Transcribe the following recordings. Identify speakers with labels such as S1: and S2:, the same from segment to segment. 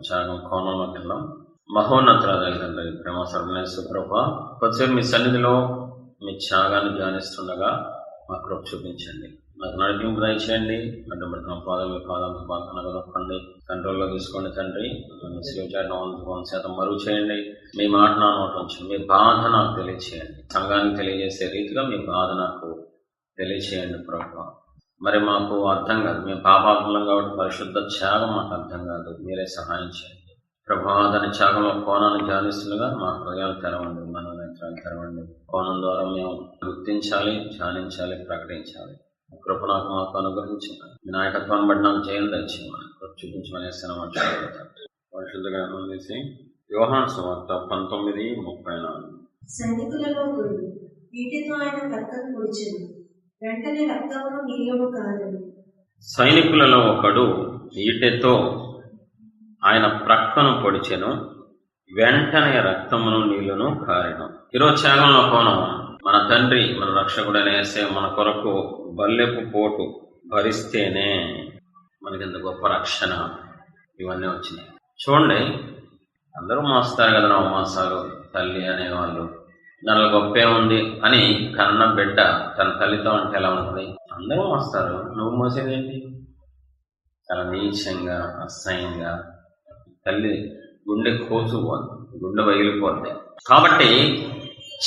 S1: త్యాగం కోణంలోకి వెళ్దాం. మహోన్నతురాలు తండ్రి, ప్రేమ సర్వనేశ్వర కృప, కొద్దిసేపు మీ సన్నిధిలో మీ త్యాగాన్ని ధ్యానిస్తుండగా మా కృప చూపించండి. నాకు నడిపింపు దయచేయండి. అడ్డుపడుతున్న పాదాలు దొక్కండి, కంట్రోల్లో తీసుకోండి తండ్రి. శాతం మరుగు చేయండి. మీ మాట నా నోటి ఉంచండి. మీ బాధ నాకు తెలియచేయండి. సంఘానికి తెలియజేసే రీతిగా మీ బాధ నాకు తెలియచేయండి ప్రభు. మరి మాకు అర్థం కాదు, మేము పాపాత్మలం కాబట్టి పరిశుద్ధ త్యాగం మాకు అర్థం కాదు. మీరే సహాయం చేయండి ప్రభు. దాని త్యాగంలో కోణాన్ని ధ్యానిస్తుండగా మా హృదయాలు తెరవండి, మన నేత్రాలు తెరవండి. కోణం ద్వారా మేము గుర్తించాలి, ధ్యానించాలి, ప్రకటించాలి. కృప నాకు మాకు అనుగ్రహించమని, మీ నాయకత్వాన్ని బట్టి నాకు జయం తెచ్చేయమని చూపించమని పరిశుద్ధ గ్రంథం తీసి యోహాను సువార్త 19:34.
S2: సైనికులలో ఒకడు ఈటెతో ఆయన ప్రక్కను పొడిచెను, వెంటనే రక్తమును నీళ్లను కారెను.
S1: సైనికులలో ఒకడు ఈటెతో ఆయన ప్రక్కను పొడిచెను, వెంటనే రక్తమును నీళ్లను కారెను. ఈరోజు త్యాగంలో కోణం, మన తండ్రి మన రక్షకుడైన యేసయ్య మన కొరకు బల్లెపు పోటు భరిస్తేనే మనకింత గొప్ప రక్షణ ఇవన్నీ వచ్చినాయి. చూడండి, అందరూ మోస్తారు కదా నవమాసాలు. తల్లి అనేవాళ్ళు దానిలో గొప్పే ఉంది అని కన్న బిడ్డ తన తల్లితో అంటే ఎలా ఉంటుంది? అందరూ మోస్తారు, నువ్వు మోసేదేంటి? చాలా నీచంగా, అసహ్యంగా. తల్లి గుండె కోసుకుపోద్ది, గుండె పగిలిపోద్ది. కాబట్టి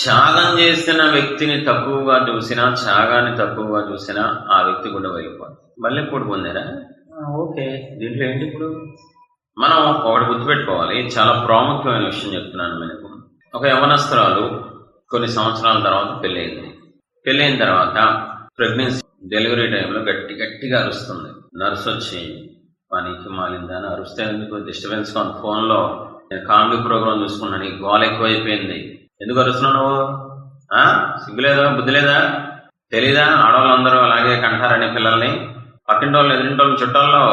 S1: త్యాగం చేసిన వ్యక్తిని తక్కువగా చూసినా, త్యాగాన్ని తక్కువగా చూసినా ఆ వ్యక్తి గుండె పగిలిపోద్ది. మళ్ళీ ఇప్పుడు పొందారా? ఓకే, దీంట్లో ఏంటి? ఇప్పుడు మనం ఒకటి గుర్తుపెట్టుకోవాలి, చాలా ప్రాముఖ్యమైన విషయం చెప్తున్నాను మీకు. ఒక యవనస్తురాలు కొన్ని సంవత్సరాల తర్వాత పెళ్ళయింది. పెళ్ళైన తర్వాత ప్రెగ్నెన్సీ డెలివరీ టైంలో గట్టిగా అరుస్తుంది. నర్స్ వచ్చి పనికి మాలిందా అని అరుస్తే ఎందుకు డిస్టర్బెన్స్ గా ఫోన్లో నేను కామెడీ ప్రోగ్రామ్ చూసుకున్నాను, నీకు గోల ఎక్కువైపోయింది, ఎందుకు అరుస్తున్నావు నువ్వు? సిగ్గు లేదా, బుద్ధి లేదా, తెలీదా? ఆడవాళ్ళందరూ అలాగే కంటారని పిల్లల్ని. పక్కింటి వాళ్ళు, ఎదురింటి వాళ్ళు, చుట్టాల్లో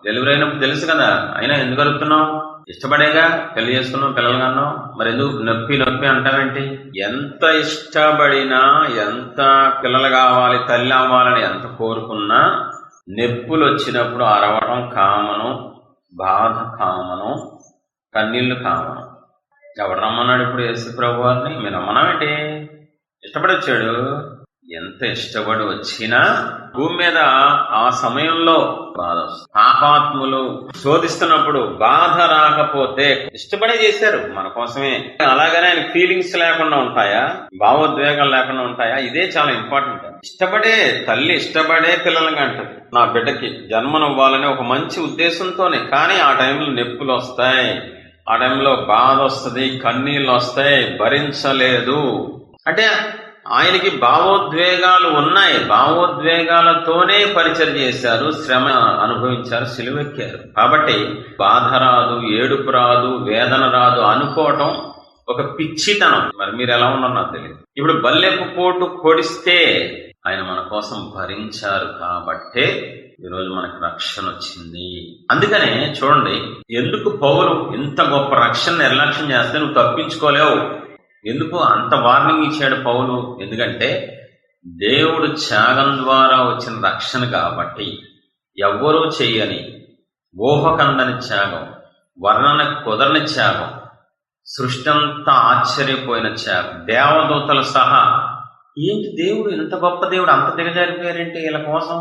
S1: డెలివరీ అయినప్పుడు తెలుసు కదా, అయినా ఎందుకు అరుస్తున్నావు? ఇష్టపడేగా పెళ్లి చేసుకున్నావు, పిల్లలు కన్నావు, మరి ఎందుకు నొప్పి అంటావేంటి? ఎంత ఇష్టపడినా, ఎంత పిల్లలు కావాలి, తల్లి అవ్వాలని ఎంత కోరుకున్నా, నొప్పులు వచ్చినప్పుడు అరవడం కామను, బాధ కామను, కన్నీళ్లు కామను. ఎవడు రమ్మన్నాడు ఇప్పుడు యేసు ప్రభు వారిని? మీరు రమ్మన్నామేంటి? ఇష్టపడి వచ్చాడు. ఎంత ఇష్టపడి వచ్చినా భూమి మీద ఆ సమయంలో బాధ వస్తుంది. పాపాత్ములు శోధిస్తున్నప్పుడు బాధ రాకపోతే, ఇష్టపడే చేశారు మన కోసమే, అలాగనే ఆయన ఫీలింగ్స్ లేకుండా ఉంటాయా, భావోద్వేగాలు లేకుండా ఉంటాయా? ఇదే చాలా ఇంపార్టెంట్. ఇష్టపడే తల్లి ఇష్టపడే పిల్లలుగా అంటది, నా బిడ్డకి జన్మనివ్వాలని ఒక మంచి ఉద్దేశంతోనే. కానీ ఆ టైంలో నొప్పులు వస్తాయి, ఆ టైంలో బాధ వస్తుంది, కన్నీళ్ళు వస్తాయి, భరించలేదు. అంటే ఆయనకి భావోద్వేగాలు ఉన్నాయి, భావోద్వేగాలతోనే పరిచయం చేశారు, శ్రమ అనుభవించారు, సిలువెక్కారు. కాబట్టి బాధ రాదు, ఏడుపు రాదు, వేదన రాదు అనుకోవటం ఒక పిచ్చితనం. మరి మీరు ఎలా ఉన్నారో నాకు తెలియదు. ఇప్పుడు బల్లెపు పోటు పొడిస్తే ఆయన మన కోసం భరించారు కాబట్టే ఈరోజు మనకు రక్షణ వచ్చింది. అందుకనే చూడండి, ఎందుకు పౌలు ఇంత గొప్ప రక్షణ నిర్లక్ష్యం చేస్తే నువ్వు తప్పించుకోలేవు. ఎందుకు అంత వార్నింగ్ ఇచ్చాడు పౌలు? ఎందుకంటే దేవుడు త్యాగం ద్వారా వచ్చిన రక్షణ కాబట్టి. ఎవ్వరూ చెయ్యని, ఊహకందని త్యాగం, వర్ణనకు కుదరని త్యాగం, సృష్టి అంతా ఆశ్చర్యపోయిన త్యాగం, దేవదూతలు సహా. ఏంటి దేవుడు, ఇంత గొప్ప దేవుడు అంత దిగజారిపోయారేంటి వీళ్ళ కోసం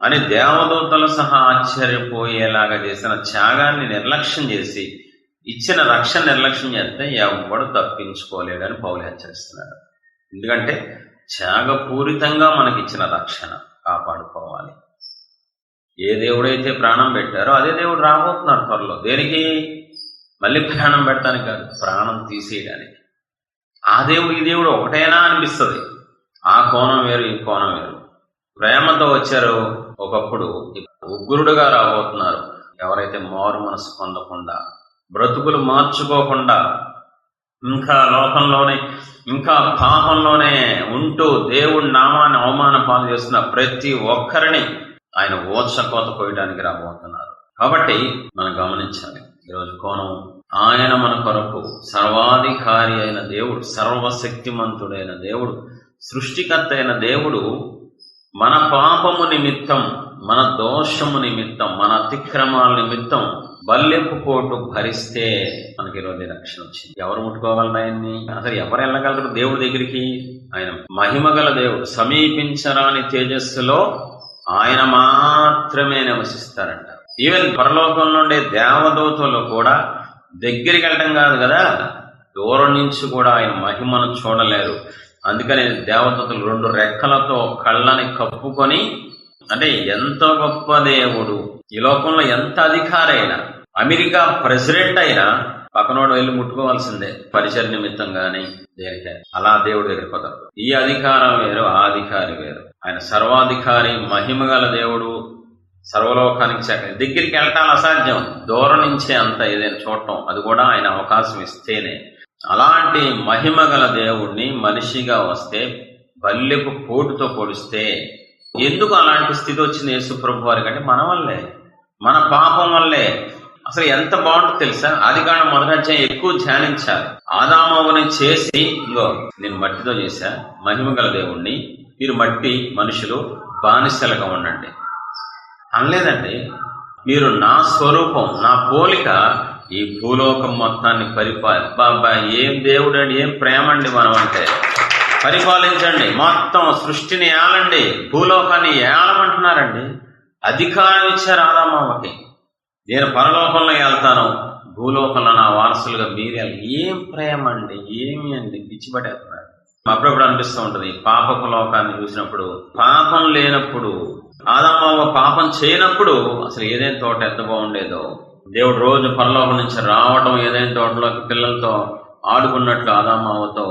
S1: అని దేవదూతలు సహా ఆశ్చర్యపోయేలాగా చేసిన త్యాగాన్ని నిర్లక్ష్యం చేసి, ఇచ్చిన రక్షణ నిర్లక్ష్యం చేస్తే ఎవడు తప్పించుకోలేడని పౌలు హెచ్చరిస్తున్నాడు. ఎందుకంటే త్యాగపూరితంగా మనకిచ్చిన రక్షణ కాపాడుకోవాలి. ఏ దేవుడైతే ప్రాణం పెట్టారో అదే దేవుడు రాబోతున్నాడు త్వరలో. దేనికి? మళ్ళీ ప్రాణం పెడతానికి కాదు, ప్రాణం తీసేయడానికి. ఆ దేవుడు ఈ దేవుడు ఒకటేనా అనిపిస్తుంది. ఆ కోణం వేరు, ఈ కోణం వేరు. ప్రేమతో వచ్చారు ఒకప్పుడు, ఉగ్రుడుగా రాబోతున్నారు. ఎవరైతే మారు మనసు పొందకుండా, బ్రతుకులు మార్చుకోకుండా, ఇంకా లోకంలోనే, ఇంకా పాపంలోనే ఉంటూ దేవుడి నామాన్ని అవమాన పాలు చేస్తున్న ప్రతి ఒక్కరిని ఆయన ఓర్చకోత కోయడానికి రాబోతున్నారు. కాబట్టి మనం గమనించాలి ఈరోజు కోణం. ఆయన మన కొరకు సర్వాధికారి అయిన దేవుడు, సర్వశక్తిమంతుడైన దేవుడు, సృష్టికర్త అయిన దేవుడు మన పాపము నిమిత్తం, మన దోషము నిమిత్తం, మన అతిక్రమాల నిమిత్తం బల్లెపు పోటు భరిస్తే మనకి ఈరోజు రక్షణ వచ్చింది. ఎవరు ముట్టుకోగలరు ఆయన్ని? అసలు ఎవరు వెళ్ళగలరు దేవుడి దగ్గరికి? ఆయన మహిమగల దేవుడు, సమీపించరాని తేజస్సులో ఆయన మాత్రమే నివసిస్తారంట. ఈవెన్ పరలోకంలో ఉండే దేవదూతలు కూడా దగ్గరికి వెళ్ళటం కాదు కదా, దూరం నుంచి కూడా ఆయన మహిమను చూడలేరు. అందుకని దేవదూతలు 2 రెక్కలతో కళ్ళని కప్పుకొని, అంటే ఎంత గొప్ప దేవుడు, ఈ లోకంలో ఎంత అధికారైనా, అమెరికా ప్రెసిడెంట్ అయినా పక్కనోడు వెళ్ళి ముట్టుకోవాల్సిందే, పరిచయ నిమిత్తం గాని దేనికైనా. అలా దేవుడు దగ్గరికి పోతారు. ఈ అధికారం వేరు, ఆ అధికారి వేరు. ఆయన సర్వాధికారి, మహిమగల దేవుడు, సర్వలోకానికి దగ్గరికి వెళ్ళటాలు అసాధ్యం. దూరం నుంచే అంత ఏదైనా చూడటం, అది కూడా ఆయన అవకాశం ఇస్తేనే. అలాంటి మహిమగల దేవుణ్ణి మనిషిగా వస్తే బల్లెపు పోటుతో పొడిస్తే, ఎందుకు అలాంటి స్థితి వచ్చింది యేసు ప్రభు వారికి అంటే మన వల్లే, మన పాపం వల్లే. అసలు ఎంత బాగుంటుంది తెలుసా? ఆదికాండం 1వ అధ్యాయం ఎక్కువ ధ్యానించాలి. ఆదామవ్వని చేసి, ఇంగో నేను మట్టితో చేశా, మహిమగల దేవుణ్ణి, మీరు మట్టి మనుషులు బానిసలుగా ఉండండి అనలేదండి. మీరు నా స్వరూపం, నా పోలిక ఈ భూలోకం మొత్తాన్ని బాబా ఏం దేవుడు అండి, ఏం ప్రేమ అండి మనం అంటే. పరిపాలించండి, మొత్తం సృష్టిని ఏలండి, భూలోకాన్ని ఏలమంటున్నారండి. అధికారం ఇచ్చారు ఆదామవ్వకి. నేను పరలోకంలో వెళ్తాను, భూలోకంలో నా వారసులుగా మీరే. ఏం ప్రేమ అండి, ఏమి అండి, పిచ్చిపడేస్తున్నారు. అప్పుడప్పుడు అనిపిస్తూ ఉంటుంది, పాపపు లోకాన్ని చూసినప్పుడు, పాపం లేనప్పుడు, ఆదామవ్వ పాపం చేయనప్పుడు అసలు ఏదైనా తోట ఎంత బాగుండేదో. దేవుడు రోజు పరలోకం నుంచి రావటం, ఏదైనా తోటలోకి పిల్లలతో ఆడుకున్నట్లు ఆదామవ్వతో,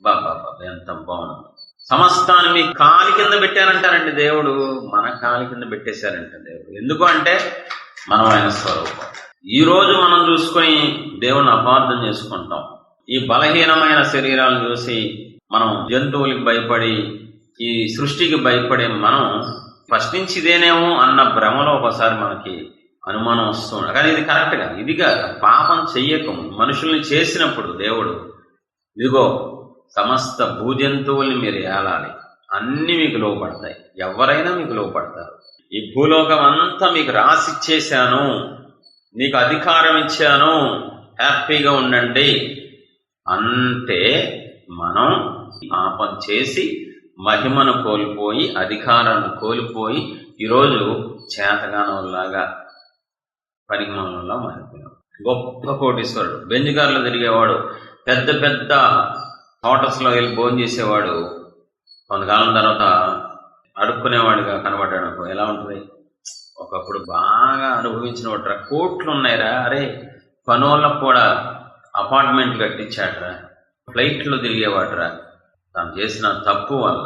S1: బాబా ఎంత బాగుంది. సమస్తాన్ని మీ కాలి కింద పెట్టారంటారండి దేవుడు. మన కాలి కింద పెట్టేశారంట దేవుడు. ఎందుకు అంటే మనం ఆయన స్వరూపం. ఈ రోజు మనం చూసుకొని దేవుణ్ణి అపార్థం చేసుకుంటాం. ఈ బలహీనమైన శరీరాలను చూసి మనం జంతువులకి భయపడి, ఈ సృష్టికి భయపడే మనం ఫస్ట్ నుంచి ఇదేనేమో అన్న భ్రమలో ఒకసారి మనకి అనుమానం వస్తుంది. కానీ ఇది కరెక్ట్ గా, ఇదిగా పాపం చెయ్యక మనుషుల్ని చేసినప్పుడు దేవుడు, ఇదిగో సమస్త భూజంతువుల్ని మీరు ఏలాలి, అన్ని మీకు లోపడతాయి, ఎవరైనా మీకు లోపడతారు, ఈ భూలోకం అంతా మీకు రాసిచ్చేశాను, నీకు అధికారం ఇచ్చాను, హ్యాపీగా ఉండండి అంటే మనం పాపం చేసి మహిమను కోల్పోయి, అధికారాన్ని కోల్పోయి, ఈరోజు చేతగానంలాగా పరిమాణంలో మారిపోయాం. గొప్ప కోటీశ్వరుడు, బెంజిగారులో తిరిగేవాడు, పెద్ద పెద్ద హోటల్స్ లో వెళ్ళి భోజనం చేసేవాడు, కొంతకాలం తర్వాత అడుక్కునేవాడిగా కనబడ్డాడు. ఎలా ఉంటుంది? ఒకప్పుడు బాగా అనుభవించిన వాడురా, కోట్లు ఉన్నాయిరా, అరే పనులకు కూడా అపార్ట్మెంట్లు కట్టించాడరా, ఫ్లైట్లో తిరిగేవాడురా. తాను చేసిన తప్పు వల్ల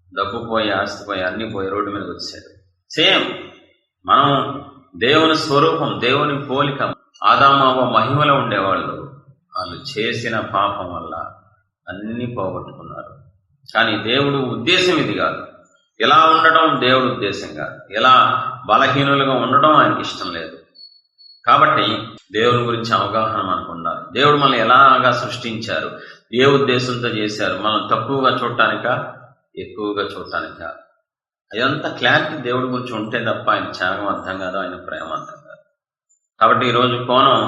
S1: డబ్బు పోయి, ఆస్తి పోయి, అన్ని పోయి రోడ్డు మీదకి వచ్చాడు. సేమ్ మనం దేవుని స్వరూపం, దేవుని పోలిక, ఆదామవ్వ మహిమలో ఉండేవాళ్ళు, వాళ్ళు చేసిన పాపం వల్ల అన్ని పోగొట్టుకున్నారు. కానీ దేవుడు ఉద్దేశం ఇది కాదు. ఇలా ఉండడం దేవుడు ఉద్దేశం కాదు. ఇలా బలహీనులుగా ఉండడం ఆయనకి ఇష్టం లేదు. కాబట్టి దేవుని గురించి అవగాహన మనకు ఉండాలి. దేవుడు మనల్ని ఎలాగా సృష్టించారు, ఏ ఉద్దేశంతో చేశారు, మనం తక్కువగా చూడటానికా, ఎక్కువగా చూడటానికా, అదంతా క్లారిటీ దేవుడి గురించి ఉంటే తప్ప ఆయన త్యాగం అర్థం కాదు, ఆయన ప్రేమ అర్థం కాదు. కాబట్టి ఈరోజు కోణం,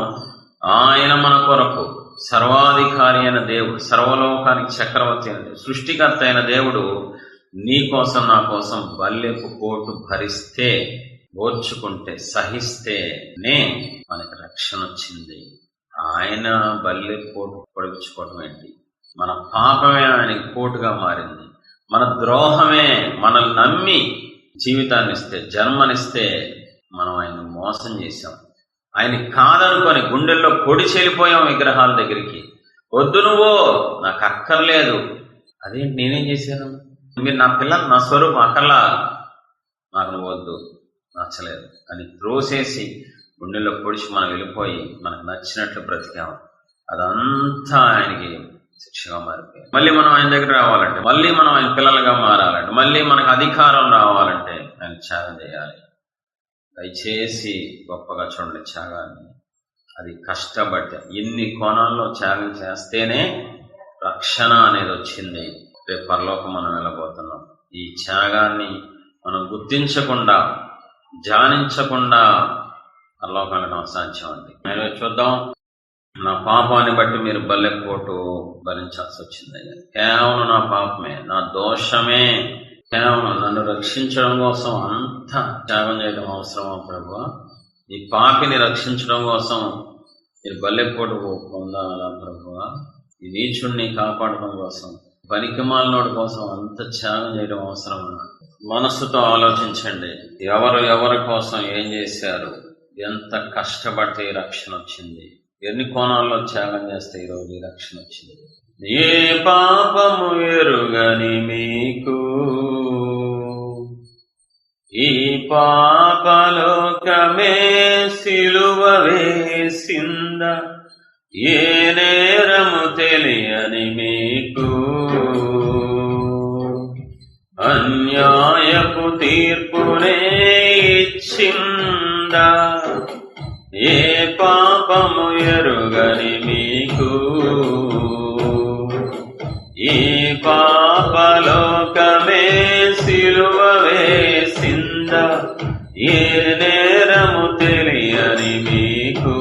S1: ఆయన మన కొరకు సర్వాధికారి అయిన దేవుడు, సర్వలోకానికి చక్రవర్తి అయిన దేవుడు, సృష్టికర్త అయిన దేవుడు నీ కోసం నా కోసం బల్లెపు పోటు భరిస్తే, ఓర్చుకుంటే, సహిస్తేనే మనకి రక్షణ వచ్చింది. ఆయన బల్లెపు పోటు పొడిపించుకోవడం ఏంటి? మన పాపమే ఆయనకి పోటుగా మారింది. మన ద్రోహమే మనల్ని నమ్మి జీవితాన్ని ఇస్తే, జన్మనిస్తే మనం ఆయన మోసం చేశాం. ఆయన కాదనుకొని గుండెల్లో పొడి చెల్లిపోయాం విగ్రహాల దగ్గరికి. వద్దు, నువ్వు నాకు అక్కర్లేదు. అదేంటి, నేనేం చేశాను? మీరు నా పిల్లలు, నా స్వరూపం అక్కర్లా, నాకు నువ్వు వద్దు, నచ్చలేదు అని త్రోసేసి గుండెల్లో పొడిచి మనం వెళ్ళిపోయి మనకు నచ్చినట్లు బ్రతికాము. అదంతా ఆయనకి శిక్షగా మారిపోయింది. మళ్ళీ మనం ఆయన దగ్గర రావాలంటే, మళ్ళీ మనం ఆయన పిల్లలుగా మారాలంటే, మళ్ళీ మనకు అధికారం రావాలంటే ఆయన త్యాగం చేయాలి. దయచేసి గొప్పగా చూడండి త్యాగాన్ని. అది కష్టపడితే, ఎన్ని కోణాల్లో త్యాగం చేస్తేనే రక్షణ అనేది వచ్చింది. రేపు పరలోకం మనం వెళ్ళబోతున్నాం. ఈ త్యాగాన్ని మనం గుర్తించకుండా, ధ్యానించకుండా పరలోకం వెళ్ళడం అసాధ్యం అండి. ఆయన చూద్దాం. నా పాపాన్ని బట్టి మీరు బల్లెపోటు భరించాల్సి వచ్చిందయ్యా. కేవలం నా పాపమే, నా దోషమే, కేవలం నన్ను రక్షించడం కోసం అంత త్యాగం చేయడం అవసరమా ప్రభువా? ఈ పాపిని రక్షించడం కోసం మీరు బల్లెపోటు పొందాలా ప్రభువా? ఈ నీచుడిని కాపాడడం కోసం, పనికిమాలినోడి కోసం అంత త్యాగం చేయడం అవసరమా? మనస్సుతో ఆలోచించండి. ఎవరి కోసం ఏం చేశారు, ఎంత కష్టపడితే ఈ రక్షణ వచ్చింది, ఎన్ని కోణాల్లో త్యాగం చేస్తే ఈరోజు ఈ రక్షణ వచ్చింది. ఏ పాపము ఎరుగని మీకు ఈ పాపలోకమే సిలువ వేసింద, ఏ నేరము తెలియని మీకు అన్యాయపు తీర్పునే ఇచ్చిందా, ఏ పాపము ఎరుగని మీకు ఈ పాపలోకమే సిలువ వేసిందా, ఏ నేరము తెలియని మీకు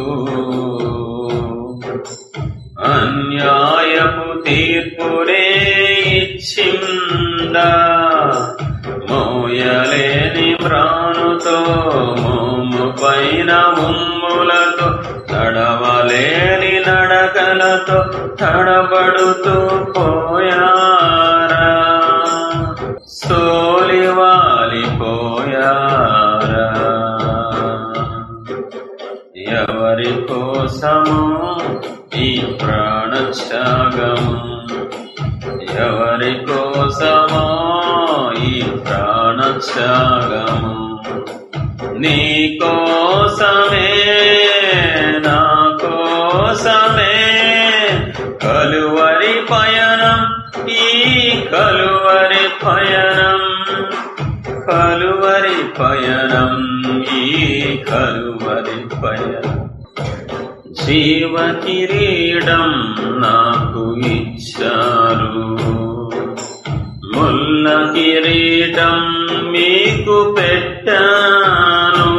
S1: అన్యాయపు తీర్పునే ఇచ్చిందా, మోయలేని ప్రాణుతో మోము పైన ఉమ్ములతో తడవలేని నడకలతో తడబడుతూ పోయారా, సోలివాలిపోయారా. ఎవరి కోసము ఈ ప్రాణత్యాగము, ఎవరి కోసమో ఈ ప్రాణత్యాగము, నీ కోసమే నా కోసమే కలువరి పయనం, ఈ కలువరి పయనం, కలువరి పయనం, ఈ కలువరి పయనం. జీవ కిరీటం నాకు ఇచ్చారు, ముల్ల కిరీటం మీకు పెట్టాను,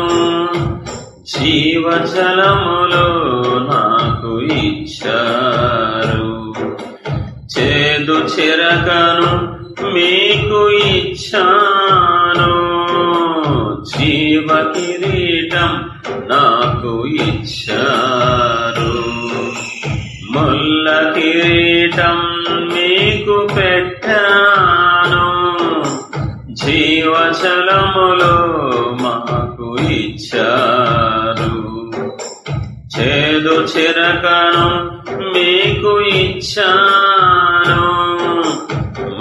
S1: జీవజలములో నాకు ఇచ్చారు, చేదు చిరకను మీకు ఇచ్చాను, జీవ కిరీటం నాకు ఇచ్చారు, ముల్ల కిరీటం మీకు పెట్టాను, జీవజలములో మాకు ఇచ్చారు, చేదు చిరకను మీకు ఇచ్చాను,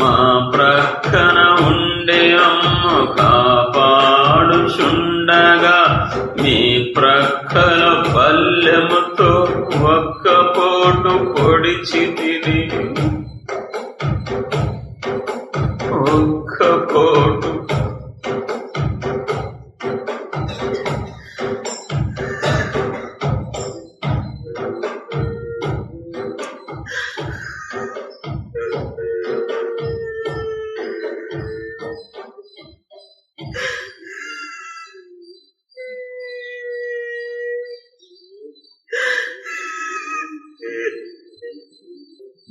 S1: మా ప్రక్కన ఉండే అమ్మ కాపాడుచుండగా మీ ప్రక్కల బల్లెముతో ఒక్క పోటు పొడిచి తిని, ఒక్క పోటు.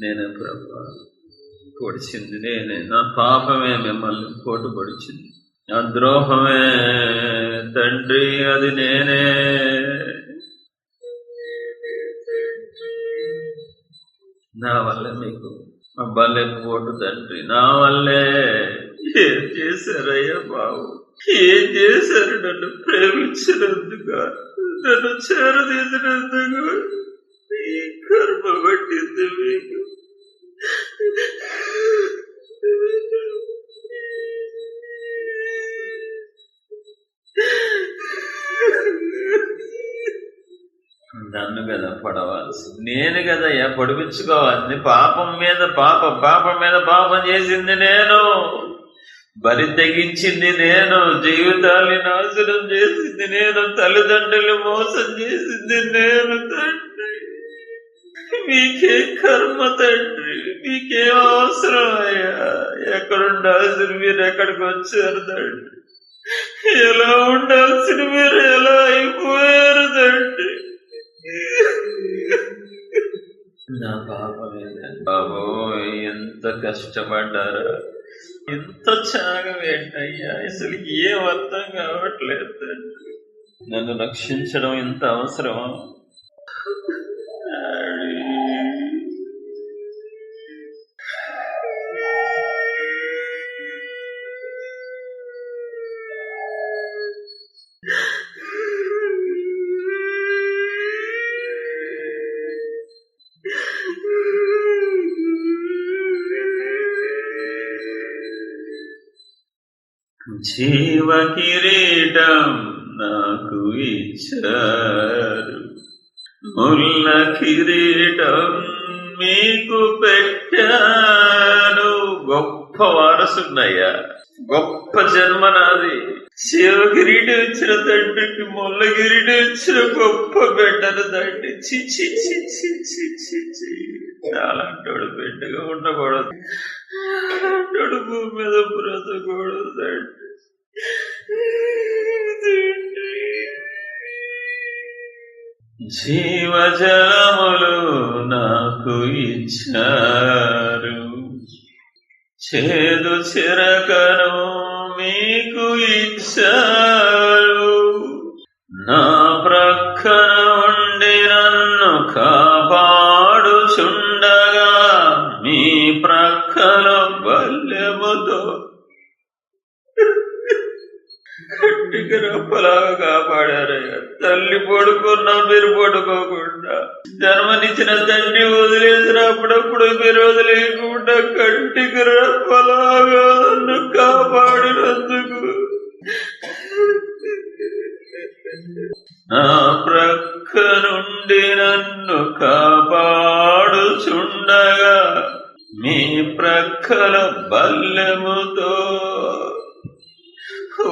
S1: నేనే ప్రభా, పొడిచింది నేనే, నా పాపమే మిమ్మల్ని పోటు పొడిచింది, నా ద్రోహమే తండ్రి, అది నేనే. నా వల్లే మీకు అబ్బాలే పోటు తండ్రి, నా వల్లే. ఏం చేశారయ్యా బాబు, ఏం చేశారు? నన్ను ప్రేమించినందుగా, నన్ను చేరదీసినందుగా ఈ కర్మ పట్టింది మీకు. నన్ను కదా పడవలసింది, నేను కదయ్యా పొడిపించుకోవాల్సింది. పాపం మీద పాపం చేసింది నేను, బరి తెగించింది నేను, జీవితాన్ని నాశనం చేసింది నేను, తల్లిదండ్రులు మోసం చేసింది నేను. తండ్రి మీకే కర్మ తండ్రి, మీకే అవసరం అయ్యా? ఎక్కడుండాల్సిన మీరు ఎక్కడికి వచ్చారు తండ్రి? ఎలా ఉండాల్సిన మీరు ఎలా అయిపోయారు తండ్రి. నా పాపం ఏంటంటే బాబో, ఎంత కష్టపడ్డారా, ఎంత త్యాగం ఏంటయ్యా, అసలు ఏం అర్థం కావట్లేదు తండ్రి. నన్ను రక్షించడం ఇంత అవసరమా? జీవ కిరీటం నాకు ఇచ్చారు, ముల్ల కిరీటం మీకు పెట్టాను. గొప్ప వారసున్నయ్యా, గొప్ప జన్మ నాది. జీవ కిరీటం ఇచ్చిన తండ్రికి ముల్ల కిరీటం ఇచ్చిన గొప్ప బిడ్డను తండ్రి. చిచ్చి చిచ్చి చిచ్చి చి చాలంటాడు బిడ్డగా ఉండకూడదు, అలాంటాడు భూమి మీద బ్రతకూడదు తండ్రి. జీవజలములు నాకు ఇచ్చారు, చేదు చిరకను మీకు ఇచ్చారు. నా ప్రక్కన ఉండి నన్ను కాపాడుచుండగా మీ ప్రక్కల బల్యముతో గట్టిగా రప్పలాగా కాపాడారయ్యా. తల్లి పడుకున్నా మీరు పడుకోకుండా, జన్మనిచ్చిన తండ్రి వదిలేసిన అప్పుడప్పుడు మీరు వదిలేయకుండా కంటికి రప్పలాగా నన్ను కాపాడినందుకు నా ప్రక్క నుండి నన్ను కాపాడుచుండగా మీ ప్రక్కల బల్లెముతో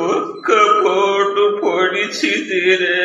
S1: ఒక్క పోటు పొడిచితిరే.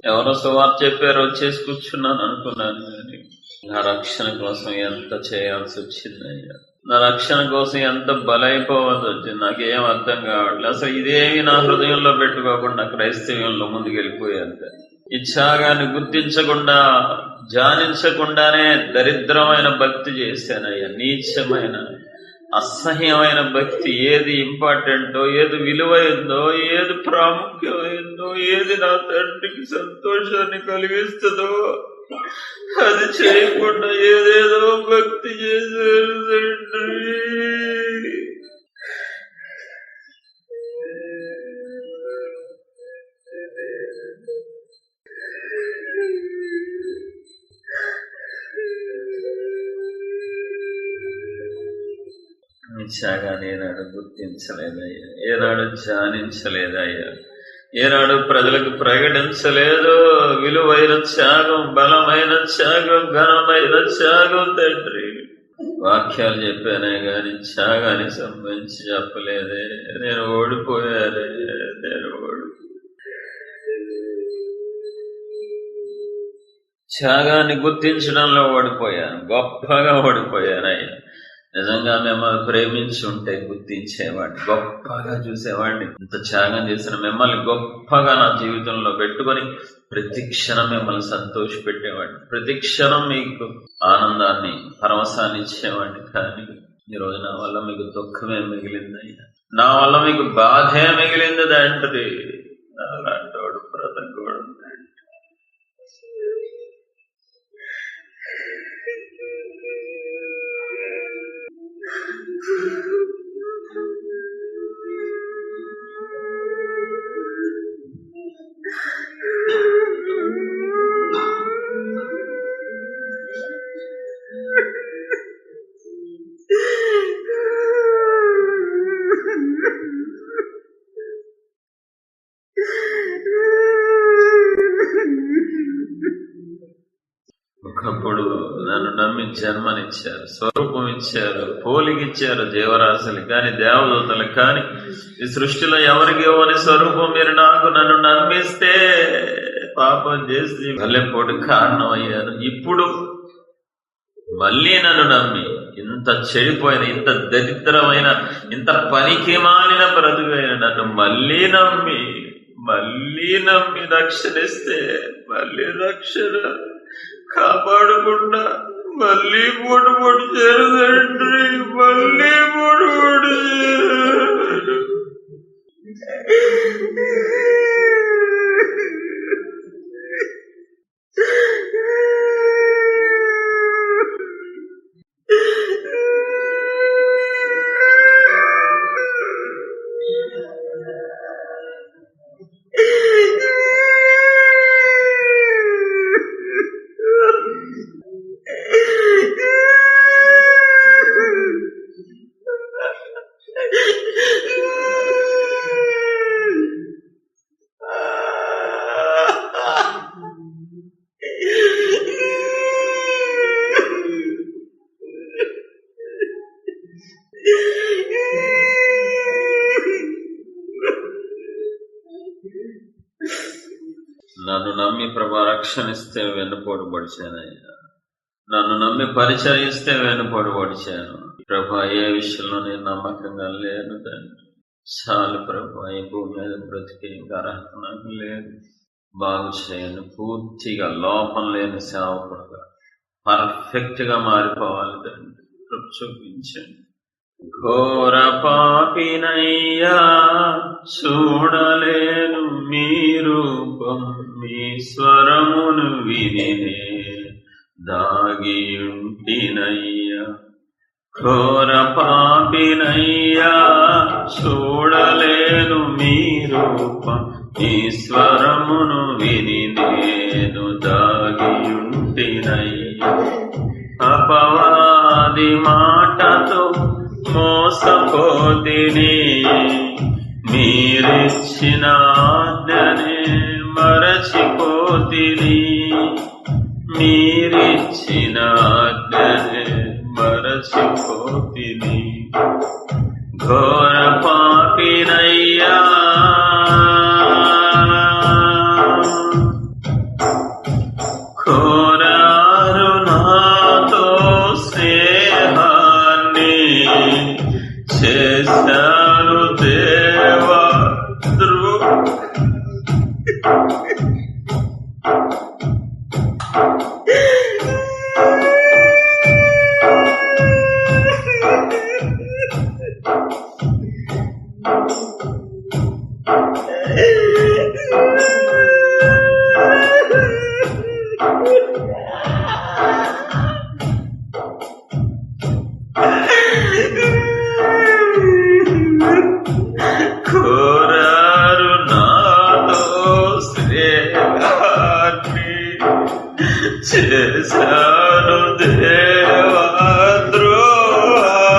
S1: ఎవరో సువార్త చెప్పారు వచ్చేసి కూర్చున్నాను అనుకున్నాను, కానీ నా రక్షణ కోసం ఎంత చేయాల్సి వచ్చిందయ్యా, నా రక్షణ కోసం ఎంత బలైపోవాల్సి వచ్చింది. నాకేం అర్థం కావట్లేదు. అసలు ఇదేమి నా హృదయంలో పెట్టుకోకుండా క్రైస్తవ్యంలో ముందుకెళ్ళిపోయేంత ఈ త్యాగాన్ని గుర్తించకుండా, ధ్యానించకుండానే దరిద్రమైన భక్తి చేశానయ్యా. నీచమైన, అసహ్యమైన భక్తి. ఏది ఇంపార్టెంటో, ఏది విలువైందో, ఏది ప్రాముఖ్యమైందో, ఏది నా తండ్రికి సంతోషాన్ని కలిగిస్తుందో అది చేయకుండా ఏదేదో భక్తి చేశారు తండ్రి. త్యాగాన్ని ఏనాడు గుర్తించలేదయ్యా, ఏనాడు ధ్యానించలేదయ్యా, ఏనాడు ప్రజలకు ప్రకటించలేదు. విలువైన త్యాగం, బలమైన త్యాగం, ఘనమైన త్యాగం తండ్రి. వాక్యాలు చెప్పానే గాని త్యాగానికి సంబంధించి చెప్పలేదే. నేను ఓడిపోయానే, నేను త్యాగాన్ని గుర్తించడంలో ఓడిపోయాను, గొప్పగా ఓడిపోయానయ్యా. నిజంగా మిమ్మల్ని ప్రేమించి ఉంటే గుర్తించేవాడిని, గొప్పగా చూసేవాడిని. ఇంత త్యాగం చేసిన మిమ్మల్ని గొప్పగా నా జీవితంలో పెట్టుకొని ప్రతి క్షణం మిమ్మల్ని సంతోష పెట్టేవాడిని, ప్రతి క్షణం మీకు ఆనందాన్ని, పరవశాన్ని ఇచ్చేవాడిని. కానీ ఈరోజు నా వల్ల మీకు దుఃఖమే మిగిలిందయ్యా, నా వల్ల మీకు బాధే మిగిలింది తండ్రి. అలాంటోడు బ్రతకూడదు.
S3: నమ్మి జన్మనిచ్చారు, స్వరూపం ఇచ్చారు, పోలిగిచ్చారు జీవరాశులకి కానీ, దేవదూతలకు కానీ, ఈ సృష్టిలో ఎవరికి ఇవ్వని స్వరూపం మీరు నన్ను నమ్మిస్తే పాపం చేసి భలెపోటు కారణం అయ్యారు. ఇప్పుడు మళ్ళీ నన్ను నమ్మి ఇంత చెడిపోయిన, ఇంత దరిద్రమైన, ఇంత పనికి మాలిన బ్రతుకైన నన్ను మళ్ళీ నమ్మి రక్షణిస్తే, మళ్ళీ రక్షణ కాపాడకుండా మళ్ళీ పొడి చేరు తండ్రి, మళ్ళీ పొడి నన్ను నమ్మి ప్రభా రక్షణిస్తే వెన్నుపోటు పడిచానయ్యా, నన్ను నమ్మి పరిచయిస్తే వెన్నుపోటు పడిచాను ప్రభా. ఏ విషయంలో నేను నమ్మకంగా లేను తండ్రి. చాలు ప్రభా, ఈ భూమి మీద బ్రతికే అర్హత నాకు లేదు. బాగు చేయండి, పూర్తిగా లోపం లేని సేవకుడుగా పర్ఫెక్ట్ గా మారిపోవాలి తండ్రి. చూపించండి. ఘోర పాపినయ్యా, చూడలేను మీ రూపం, మీ స్వరమును వినినే దాగి ఉంటినయ్యా. ఘోర పాపినయ్యా, చూడలేను మీ రూపం, మీ స్వరమును విని నేను దాగి ఉంటినయ్యా. అపవాది మాటతో మోసపోతిని, మీరిచ్చిన ఆజ్ఞనే మరచిపోతిని, మీరిచ్చిన ఆజ్ఞనే మరచిపోతిని. ఘోర పాపినయ్యా, కోరారు నాతో స్నేహాన్ని, చేశారు దేవా కోరారు నాతో శ్రేయాన్ని, చేశాను దేవా ద్రోహాన్ని.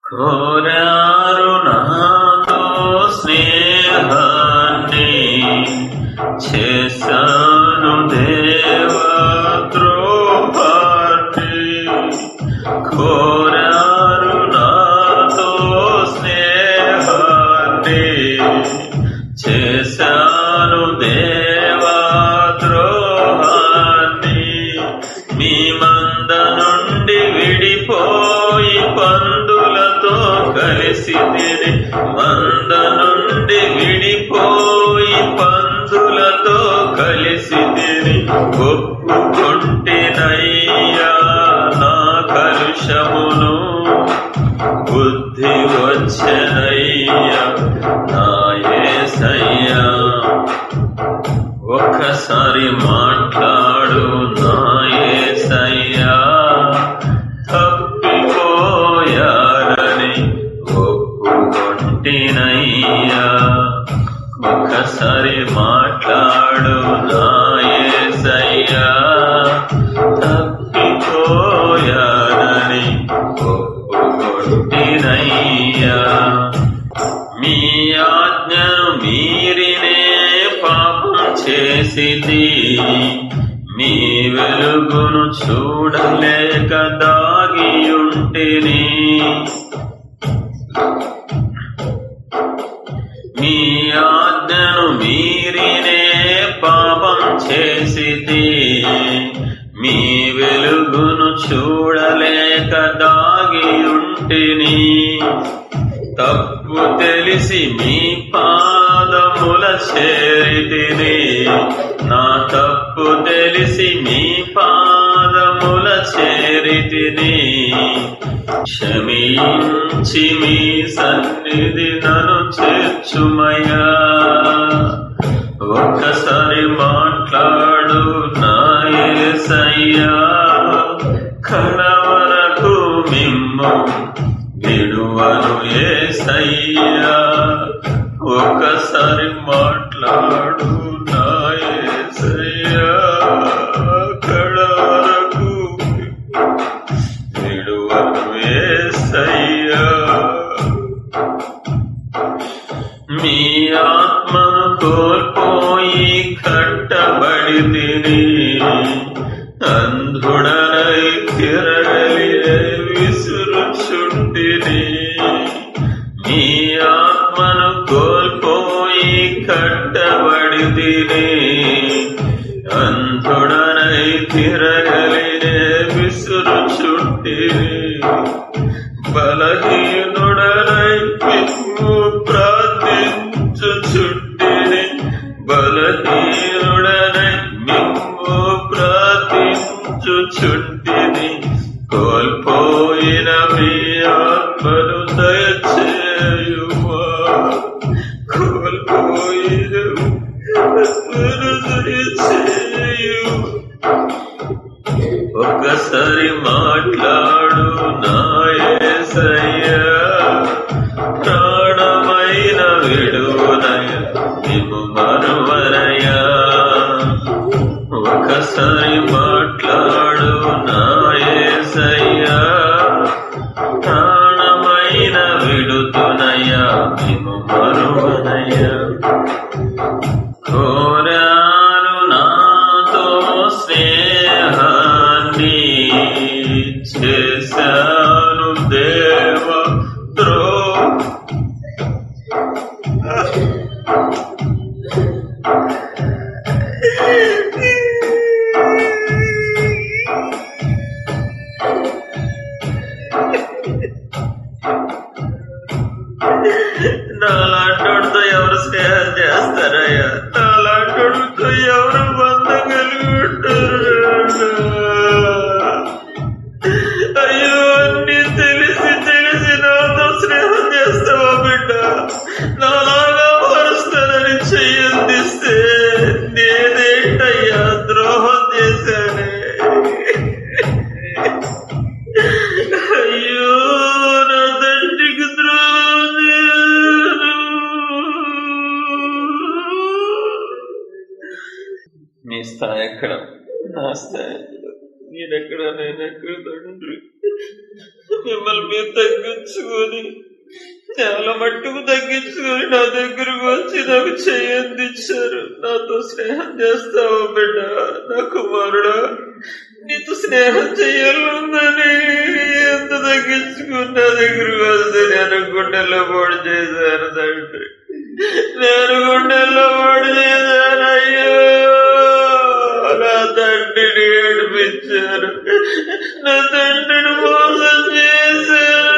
S3: కోరారు నాతో స్నేహాన్ని, చేశాను దేవా ద్రోహాన్ని. కోరారు నాతో స్నేహాన్ని, చేశాను దేవా ద్రోహాన్ని. మీ మంద నుండి విడిపోయి పందులతో కలిసి తిని, మంద నుండి విడిపోయి పందులతో కలిసి తిని, ఒప్పుకొంటినయ్యా నా కలుష పౌరుషమును బుద్ధి వచ్చెనయ్యా నా యేసయ్యా. ఒక్కసారి మాట్లాడు నా యేసయ్యా, తప్పిపోయారని ఒప్పుకొంటినయ్యా. ఒక్కసారి మాట్లాడు నా యేసయ్యా, తప్పిపోయారని ఒప్పుకొంటినయ్యా. మీ ఆజ్ఞను మీరినే పాపం చేసితి, మీ వెలుగును చూడలేక దాగియుంటిని. మీ ఆజ్ఞను మీరినే పాపం చేసితి, మీ వెలుగును చూడలేక దాగియుంటిని. తప్పు తెలిసి మీ పాదముల చేరితిని, నా తప్పు తెలిసి మీ పాదముల చేరితిని. క్షమించి మీ సన్నిధి నన్ను చేర్చుమయ్యా. ఒక్కసారి మాట్లాడు నా యేసయ్యా, కడవరకు మిమ్ము విడువను యేసయ్యా. ఒక్కసారి మాట్లాడు నా యేసయ్యా, కడవరకు విడువను యేసయ్యా. మీ ఆత్మను కోల్పోయి కట్టబడితిని, అంధుడనై తిరగలి విసురుచుంటిని. మీ ఆత్మను కోల్పోయి కట్టబడితిని, అంధుడనై తిరగలి విసురుచుంటిని. బలహీనుడనై మిమ్ము ప్రార్థించుచుంటిని, బలహీనుడనై మిమ్ము ప్రార్థించుచుంటిని. కోల్పోయిన మీ ఆత్మను దయచేయుమా, కోల్పోయిన ఆత్మను దయచేయు. ఒక్కసారి మాట్లాడు నా యేసయ్యా, ప్రాణమైన విడువనయ్యా, నిన్ను మరువనయ్యా. ఒక్కసారి మాట్లాడు నా యేసయ్యా, ప్రాణమైన విడుతునయ్యా, నిన్ను మరువనయ్యా. కోరారు నాతో స్నేహాన్ని, చేశాను దేవ నాలాంటితో ఎవరు స్నేహం చేస్తారయ్యా, నాలాంటితో ఎవరు బంధం కలిగి ఉంటారు. అయ్యో, అన్ని తెలిసి తెలిసి నాతో స్నేహం చేస్తావా బిడ్డ? నాలాగా మారుస్తానని చెయ్యందిస్తే నేనేంటయ్యా ద్రోహం చేశానే. అయ్యో, నా తండ్రికి ద్రోహం చేశాను. మీ స్థాయి ఎక్కడ, నా స్థాయి ఎక్కడ, నేనెక్కడ, నేనెక్కడ తండ్రి? మిమ్మల్ని మీరు తగ్గించుకొని, చాలా మట్టుకు తగ్గించుకొని నా దగ్గరకు వచ్చి నాకు చెయ్యందిచ్చారు. నాతో స్నేహం చేస్తావా బిడ్డ? నా కుమారుడా, నీతో స్నేహం చెయ్యాలని ఎంత తగ్గించుకుని నా దగ్గరకు వస్తే నేను గుండెల్లో పొడి చేశాను తండ్రి, నేను గుండెల్లో పొడి చేశాను. అయ్యో, నా తండ్రిని ఏడిపించారు, నా తండ్రిని మోసం చేశారు.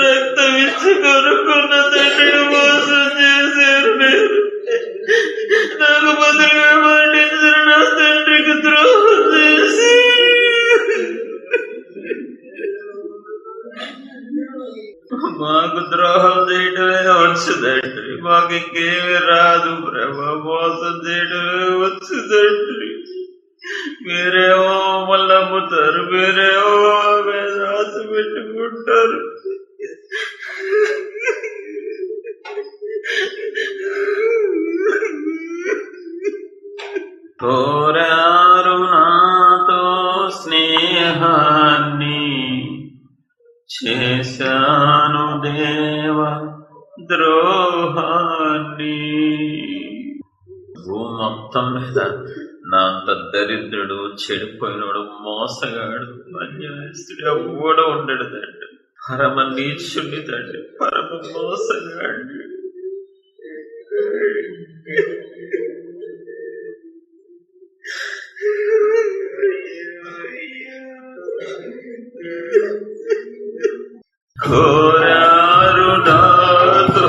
S3: రక్తం ఇచ్చి కొనుక్కున్న తండ్రిని మోసం చేశారు. నాకు బదులుగా పండించిన మాకు ఇంకేమి రాదు ప్రభా, మోసం చేయడం వచ్చు తండ్రి. మీరేమో మళ్ళీ అమ్ముతారు, మీరేమో రాత పెట్టుకుంటారు.
S1: కోరారు నాతో స్నేహాన్ని, చేశాను దేవ ద్రోహాన్ని.
S3: భూమి మొత్తం మీద నా అంత దరిద్రుడు, చెడిపోయినోడు, మోసగాడు, అన్యాయస్తుడు ఎవడో ఉండడు తండ్రి. పరమ నీచుడి తండ్రి, పరమ మోసగాడు.
S1: కోరారు నాతో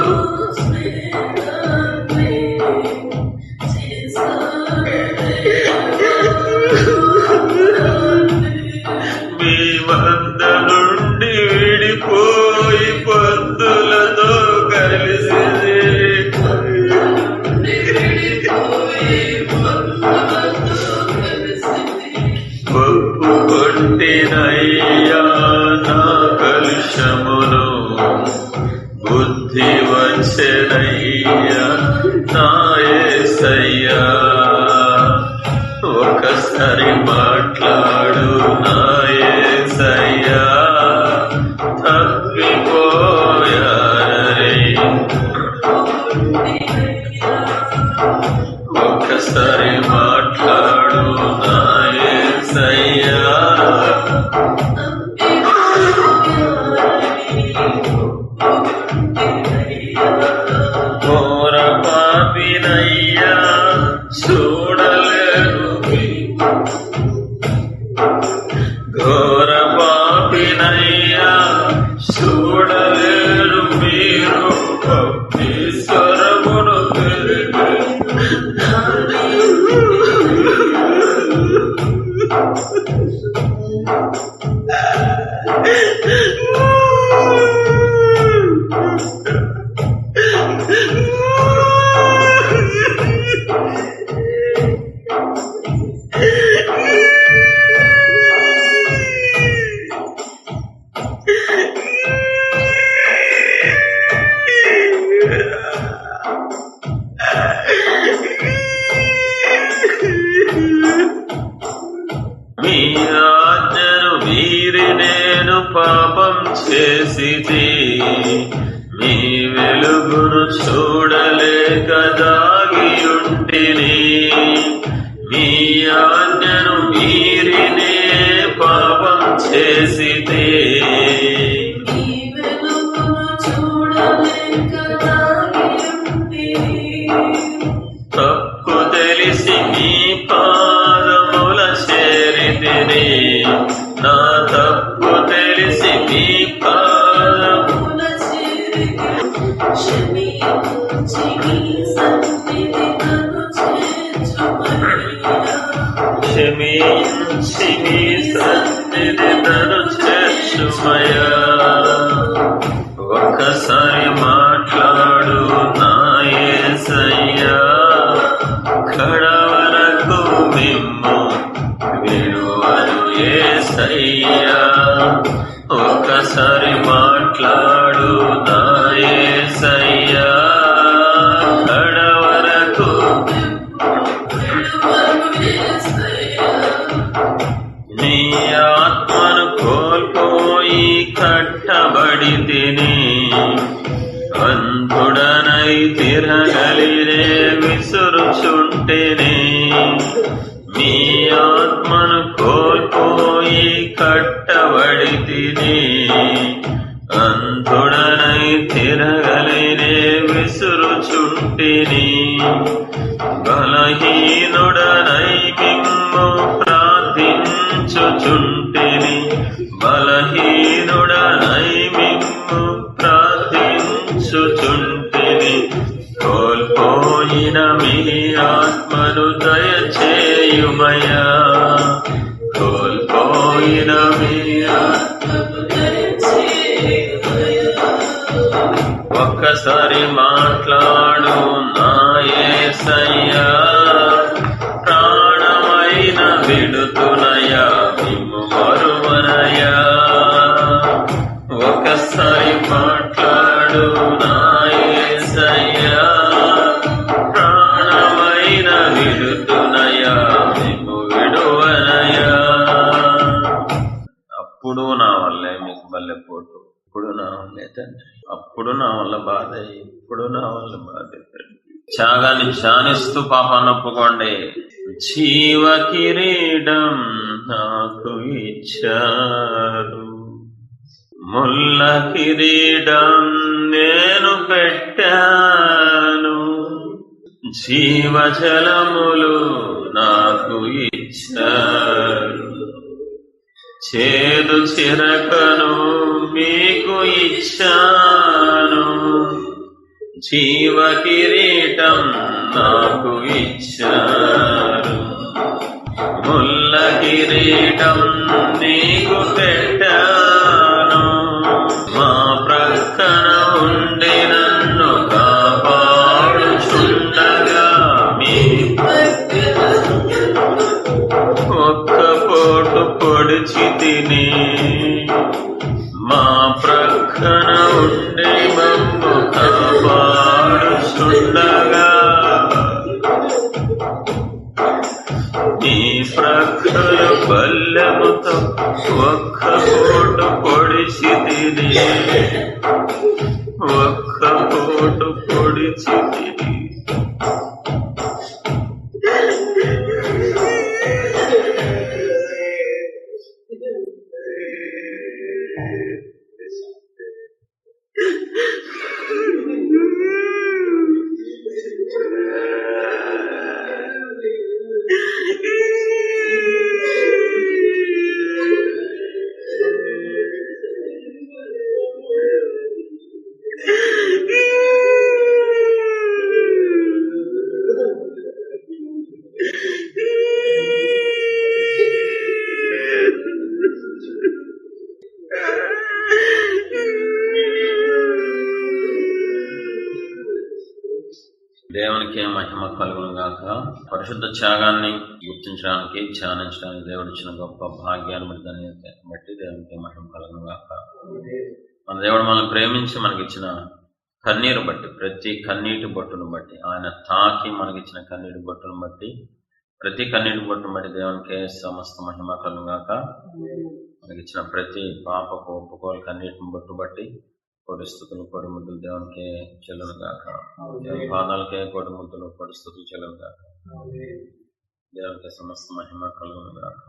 S3: మీ వద్ద నుండి విడిపోయి పందులతో కలిసి ఒప్పుకొట్టినయ్యా నా కలుషమును, బుద్ధి వచ్చెనయ్యా నా యేసయ్యా. ఒకసారి మాట్లాడు నా యేసయ్యా, తప్పిపోయారే. ఒకసారి మాట్లాడు నా యేసయ్యా. ఘోర పాపినయ్యా చూడలేను, ఘోర పాపినయ్యా చూడలేరు మీరు. భక్తి స్వరమును మీ ఆజ్ఞను మీరి నేను పాపం చేసితి, మీ వెలుగును చూడలేక దాగియుంటిని. మీ ఆజ్ఞను మీరి నే పాపం చేసితి, తప్పు తెలిసి మీ పాదముల చేరితిని. నా తప్పు తెలిసి మీ పాదముల క్షమించి మీ సన్నిధి నన్ను చేర్చుమయ్యా. ఒక్కసారి మాట్లాడు నా యేసయ్యా, కడవరకు మిమ్ము విడువను యేసయ్యా. ఒక్కసారి మాట్లాడు నా యేసయ్యా, కడవరకు నీ ఆత్మను కోల్పోయి కట్టబడితిని. అంధుడనై తిరగలినే విసురుచుంటేనే, మీ ఆత్మను కోల్పోయి కట్టబడితిని. అంధుడనై తిరగలినే విసురుచుంటిని. బలహీనుడనై మిమ్ము ప్రార్థించుచుంటిని. బలహీనుడనై మిమ్ము ప్రార్థించుచుంటిని. కోల్పోయిన మీ ఆత్మను దయచేయుమయ్యా. కోల్పోయిన మీ ఒక్కసారి మాట్లాడు యేసయ్యా ప్రాణమైన విడుతునయ్యా మిమ్ము మరువనయ్యా ఒకసారి మాట్లాడు నా యేసయ్యా ప్రాణమైన విడుతునయ్యా మిమ్ము విడువనయ్యా అప్పుడు నా వల్లే మీకు బల్లెపోటు ఇప్పుడు నా వల్లే తండ్రి అప్పుడు నా వల్ల బాధ ఇప్పుడు నా వల్ల బాధ త్యాగాన్ని ధ్యానిస్తూ పాపాన్ని ఒప్పుకోండి జీవ కిరీటం నాకు ఇచ్చారు ముల్ల కిరీటం నేను పెట్టాను జీవజలములు నాకు ఇచ్చారు చేదు చిరకను మీకు ఇచ్చాను జీవ కిరీటం నాకు ఇచ్చారు ముల్ల కిరీటం నీకు పెట్టాను మా ప్రక్కన ఉండి నన్ను కాపాడుచుండగా మీ ఒక్క పోటు పొడిచి తిని మా ప్రక్కన ఉండి మమ్ము కాపాడుచుండగా ఈ ప్రక్కల బల్లెముతో ఒక్క పోటు పొడిచి తిని ఒక్క పోటు పొడిచి తిని దేవునికి మహిమ కలుగును గాక. పరిశుద్ధ త్యాగాన్ని గుర్తించడానికి ధ్యానించడానికి దేవుడు ఇచ్చిన గొప్ప భాగ్యాన్ని బట్టి దేవునికి మహిమ కలుగును గాక. మన దేవుడు మనల్ని ప్రేమించి మనకిచ్చిన కన్నీరు బట్టి, ప్రతి కన్నీటి బొట్టును బట్టి, ఆయన తాకి మనకిచ్చిన కన్నీటి బొట్టును బట్టి, ప్రతి కన్నీటి బొట్టును బట్టి దేవునికి సమస్త మహిమ కలుగును గాక. మనకిచ్చిన ప్రతి పాపకు ఒప్పుకోలు కన్నీటిని బొట్టు బట్టి కోటి స్థుతులు కోటి ముద్దులు దేవునికి చెల్లును గాక. దేవుని పాదాలకే కోటి ముద్దులు కోటి స్థుతులు చెల్లును గాక. దేవునికి సమస్త మహిమ కలుగును గాక.